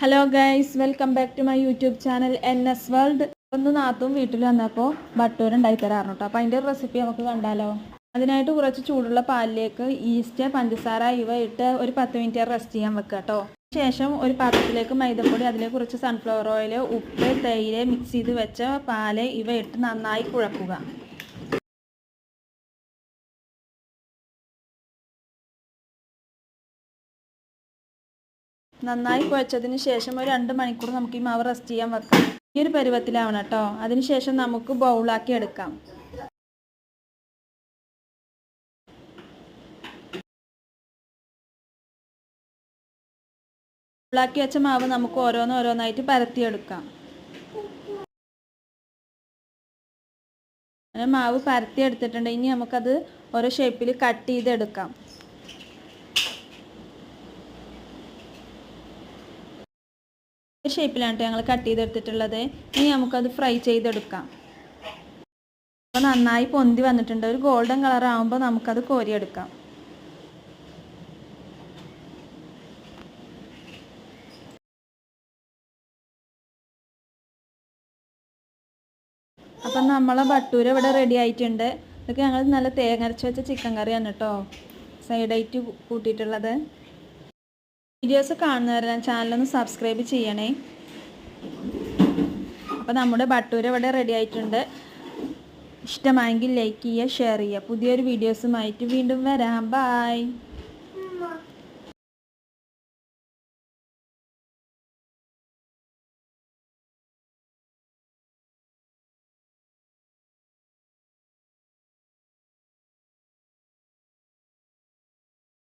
Hello guys, welcome back to my YouTube channel NS world. ഒന്ന് നാത്തും വീട്ടിൽ വന്നപ്പോൾ ബട്ടൂര ഉണ്ടായി തരാറുണ്ട് കേട്ടോ. അപ്പോൾ അതിൻ്റെ റെസിപ്പി നമുക്ക് കണ്ടാലോ. അതിനായിട്ട് കുറച്ച് ചൂടുള്ള പാലിലേക്ക് ഈസ്റ്റ്, പഞ്ചസാര ഇവ ഇട്ട് ഒരു 10 മിനിറ്റ് റെസ്റ്റ് ചെയ്യാൻ വെക്കുക കേട്ടോ. ശേഷം ഒരു പാത്രത്തിലേക്ക് മൈദപ്പൊടി, അതിലേക്ക് കുറച്ച് സൺഫ്ലവർ ഓയിൽ, ഉപ്പ്, തൈര്, മിക്സ് ചെയ്ത് വെച്ച പാല് ഇവ ഇട്ട് നന്നായി കുഴക്കുക. നന്നായി കുഴച്ചതിന് ശേഷം ഒരു 2 മണിക്കൂർ നമുക്ക് ഈ മാവ് റെസ്റ്റ് ചെയ്യാൻ വെക്കാം. ഈ ഒരു പരുവത്തിലാവണം കേട്ടോ. അതിനുശേഷം നമുക്ക് ബൗളാക്കി എടുക്കാം. ബൗളാക്കി വെച്ച മാവ് നമുക്ക് ഓരോന്നായിട്ട് പരത്തിയെടുക്കാം. അങ്ങനെ മാവ് പരത്തി എടുത്തിട്ടുണ്ട്. ഇനി നമുക്കത് ഓരോ ഷേപ്പിൽ കട്ട് ചെയ്തെടുക്കാം. ഷേപ്പിലാണ് ഞങ്ങൾ കട്ട് ചെയ്തെടുത്തിട്ടുള്ളത്. ഇനി നമുക്കത് ഫ്രൈ ചെയ്തെടുക്കാം. അപ്പോൾ നന്നായി പൊന്തി വന്നിട്ടുണ്ട്. ഒരു ഗോൾഡൻ കളർ ആകുമ്പോൾ നമുക്കത് കോരിയെടുക്കാം. അപ്പം നമ്മളെ ബട്ടൂര ഇവിടെ റെഡി ആയിട്ടുണ്ട്. ഇതൊക്കെ ഞങ്ങൾ നല്ല തേങ്ങ അരച്ച് വെച്ച ചിക്കൻ കറിയാണ് കേട്ടോ സൈഡായിട്ട് കൂട്ടിയിട്ടുള്ളത്. വീഡിയോസ് കാണുന്നവരെല്ലാം ചാനലൊന്ന് സബ്സ്ക്രൈബ് ചെയ്യണേ. അപ്പോൾ നമ്മുടെ ബട്ടൂര ഇവിടെ റെഡി ആയിട്ടുണ്ട്. ഇഷ്ടമായെങ്കിൽ ലൈക്ക് ചെയ്യുക, ഷെയർ ചെയ്യുക. പുതിയൊരു വീഡിയോസുമായിട്ട് വീണ്ടും വരാം. ബൈ.